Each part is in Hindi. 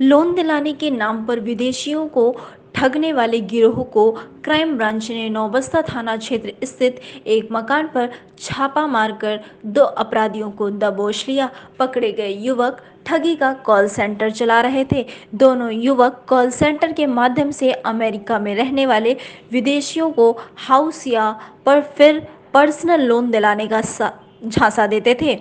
लोन दिलाने के नाम पर विदेशियों को ठगने वाले गिरोह को क्राइम ब्रांच ने नौबस्ता थाना क्षेत्र स्थित एक मकान पर छापा मारकर 2 अपराधियों को दबोच लिया। पकड़े गए युवक ठगी का कॉल सेंटर चला रहे थे। दोनों युवक कॉल सेंटर के माध्यम से अमेरिका में रहने वाले विदेशियों को हाउस या पर फिर पर्सनल लोन दिलाने का झांसा देते थे।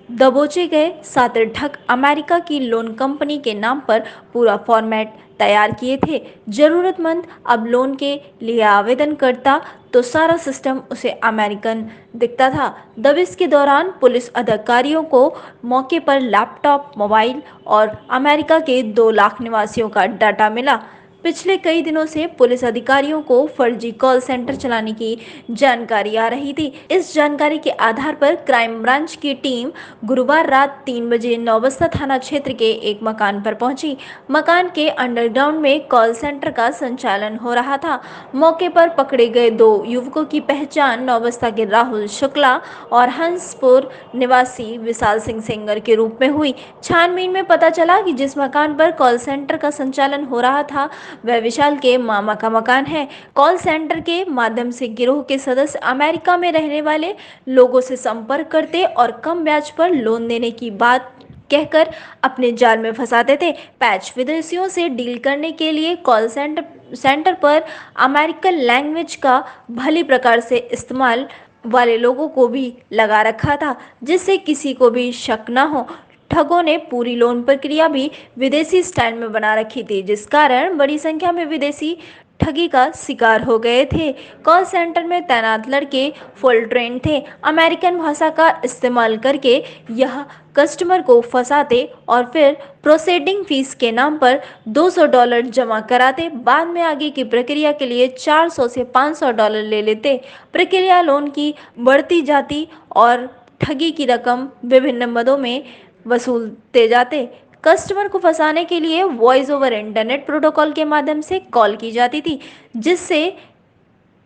दबोचे गए 7 ठग अमेरिका की लोन कंपनी के नाम पर पूरा फॉर्मेट तैयार किए थे। जरूरतमंद अब लोन के लिए आवेदन करता तो सारा सिस्टम उसे अमेरिकन दिखता था। दबिश के दौरान पुलिस अधिकारियों को मौके पर लैपटॉप, मोबाइल और अमेरिका के 2 लाख निवासियों का डाटा मिला। पिछले कई दिनों से पुलिस अधिकारियों को फर्जी कॉल सेंटर चलाने की जानकारी आ रही थी। इस जानकारी के आधार पर क्राइम ब्रांच की टीम गुरुवार रात 3 बजे नौबस्ता थाना क्षेत्र के एक मकान पर पहुंची। मकान के अंडरग्राउंड में कॉल सेंटर का संचालन हो रहा था। मौके पर पकड़े गए 2 युवकों की पहचान नौबस्ता के राहुल शुक्ला और हंसपुर निवासी विशाल सिंह सेंगर के रूप में हुई। छानबीन में पता चला कि जिस मकान पर कॉल सेंटर का संचालन हो रहा था वह विशाल के मामा का मकान है। कॉल सेंटर के माध्यम से गिरोह के सदस्य अमेरिका में रहने वाले लोगों से संपर्क करते और कम ब्याज पर लोन देने की बात कहकर अपने जाल में फंसाते थे। पैच विदेशियों से डील करने के लिए कॉल सेंटर पर अमेरिकन लैंग्वेज का भली प्रकार से इस्तेमाल वाले लोगों को भी लगा रखा था, जिससे किसी को भी शक न हो। ठगों ने पूरी लोन प्रक्रिया भी विदेशी स्टाइल में बना रखी थी, जिस कारण बड़ी संख्या में विदेशी ठगी का शिकार हो गए थे। कॉल सेंटर में तैनात लड़के फुल ट्रेन थे। अमेरिकन भाषा का इस्तेमाल करके यह कस्टमर को फंसाते और फिर प्रोसेसिंग फीस के नाम पर $200 जमा कराते। बाद में आगे की प्रक्रिया के लिए $400 से $500 ले लेते। प्रक्रिया लोन की बढ़ती जाती और ठगी की रकम विभिन्न मदों में वसूलते जाते। कस्टमर को फंसाने के लिए वॉइस ओवर इंटरनेट प्रोटोकॉल के माध्यम से कॉल की जाती थी, जिससे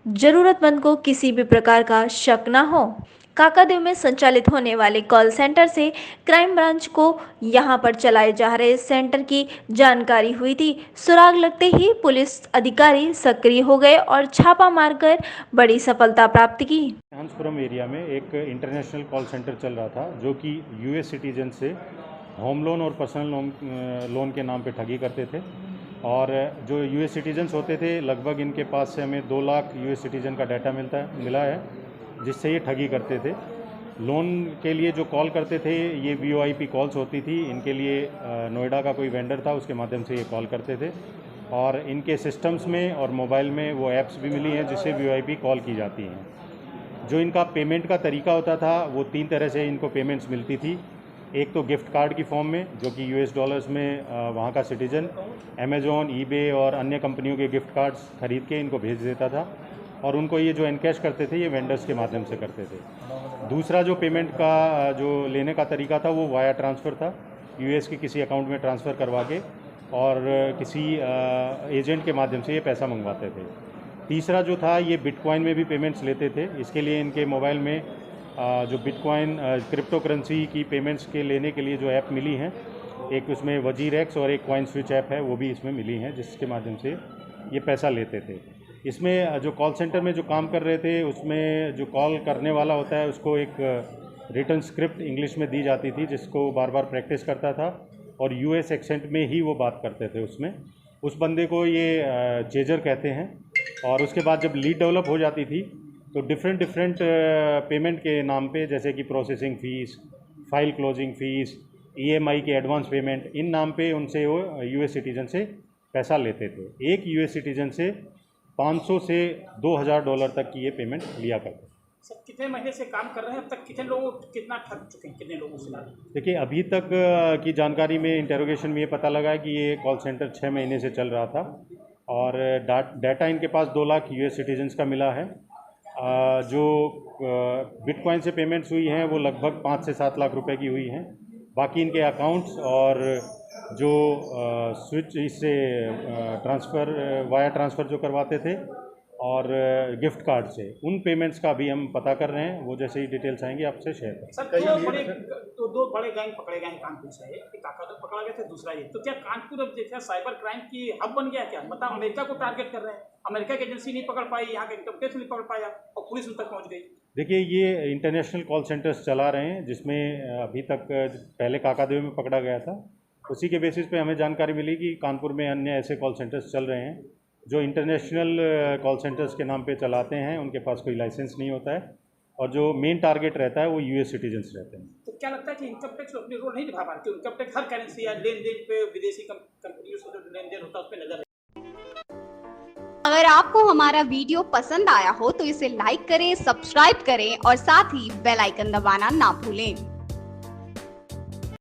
जरूरतमंद को किसी भी प्रकार का शक न हो। काकादेव में संचालित होने वाले कॉल सेंटर से क्राइम ब्रांच को यहां पर चलाए जा रहे सेंटर की जानकारी हुई थी। सुराग लगते ही पुलिस अधिकारी सक्रिय हो गए और छापा मारकर बड़ी सफलता प्राप्त की। हंसपुरम एरिया में एक इंटरनेशनल कॉल सेंटर चल रहा था जो कि यूएस सिटीजन से होम लोन और पर्सनल लोन के नाम पे ठगी करते थे। और जो यूएस सिटीजन्स होते थे, लगभग इनके पास से हमें 2 लाख यूएस सिटीजन का डाटा मिला है, जिससे ये ठगी करते थे। लोन के लिए जो कॉल करते थे, ये वीओआईपी कॉल्स होती थी। इनके लिए नोएडा का कोई वेंडर था, उसके माध्यम से ये कॉल करते थे। और इनके सिस्टम्स में और मोबाइल में वो ऐप्स भी मिली हैं जिससे वीओआईपी कॉल की जाती हैं। जो इनका पेमेंट का तरीका होता था, वो 3 तरह से इनको पेमेंट्स मिलती थी। एक तो गिफ्ट कार्ड की फॉर्म में, जो कि यूएस डॉलर्स में वहाँ का सिटीजन अमेजोन, ईबे और अन्य कंपनियों के गिफ्ट कार्ड्स खरीद के इनको भेज देता था, और उनको ये जो एनकैश करते थे ये वेंडर्स के माध्यम से करते थे। दूसरा जो पेमेंट का जो लेने का तरीका था वो वाया ट्रांसफ़र था, यूएस के किसी अकाउंट में ट्रांसफ़र करवा के और किसी एजेंट के माध्यम से ये पैसा मंगवाते थे। तीसरा जो था, ये बिटकॉइन में भी पेमेंट्स लेते थे। इसके लिए इनके मोबाइल में जो बिटकॉइन क्रिप्टो करेंसी की पेमेंट्स के लेने के लिए जो ऐप मिली हैं, एक उसमें वजीरेक्स और एक कॉइन स्विच ऐप है, वो भी इसमें मिली हैं, जिसके माध्यम से ये पैसा लेते थे। इसमें जो कॉल सेंटर में जो काम कर रहे थे, उसमें जो कॉल करने वाला होता है उसको एक रिटन स्क्रिप्ट इंग्लिश में दी जाती थी, जिसको बार बार प्रैक्टिस करता था और यूएस एक्सेंट में ही वो बात करते थे। उसमें उस बंदे को ये चेजर कहते हैं। और उसके बाद जब लीड डेवलप हो जाती थी तो डिफरेंट पेमेंट के नाम पे, जैसे कि processing fees, file closing fees, EMI के एडवांस पेमेंट, इन नाम पे उनसे वो यूएस सिटीज़न से पैसा लेते थे। एक यूएस सिटीज़न से 500 से $2000 तक की ये पेमेंट लिया करते। सर, कितने महीने से काम कर रहे हैं? अब तक कितने लोगों कितना ठग चुके हैं, कितने लोगों से? देखिए, अभी तक की जानकारी में, इंटेरोगेशन में ये पता लगा है कि ये कॉल सेंटर 6 महीने से चल रहा था और डाटा इनके पास 2 लाख यूएस सिटीजन्स का मिला है। जो बिटकॉइन से पेमेंट्स हुई हैं वो लगभग 5 से 7 लाख रुपए की हुई हैं। बाकी इनके अकाउंट्स और जो स्विच इससे ट्रांसफ़र वाया ट्रांसफ़र जो करवाते थे, और गिफ्ट कार्ड से, उन पेमेंट्स का भी हम पता कर रहे हैं। वो जैसे ही डिटेल्स आएंगी आपसे शेयर करें। सर दो बड़े गैंग पकड़े गए हैं कानपुर से, एक काका पकड़ा गया था, दूसरा ये। तो क्या कानपुर अब देखा साइबर क्राइम की हब बन गया क्या? मतलब अमेरिका को टारगेट कर रहे हैं, अमेरिका की एजेंसी नहीं पकड़ पाई, यहाँ का इनकम टैक्स नहीं पकड़ पाया और पुलिस उन तक पहुँच गई। देखिए, ये इंटरनेशनल कॉल सेंटर्स चला रहे हैं, जिसमें अभी तक पहले काकादेव में पकड़ा गया था। उसी के बेसिस पे हमें जानकारी मिली कि कानपुर में अन्य ऐसे कॉल सेंटर्स चल रहे हैं जो इंटरनेशनल कॉल सेंटर्स के नाम पे चलाते हैं। उनके पास कोई लाइसेंस नहीं होता है और जो मेन टारगेट रहता है वो यूएस सिटीजन्स रहते हैं। तो क्या लगता है कि इनकम टैक्स अपनी रोल नहीं निभा पा रहे? इनकम टैक्स हर करेंसी या लेन देन पे, विदेशी कंपनियों से जो लेन देन होता है उस पर नजर। अगर आपको हमारा वीडियो पसंद आया हो तो इसे लाइक करें, सब्सक्राइब करें और साथ ही बेल आइकन दबाना ना भूलें।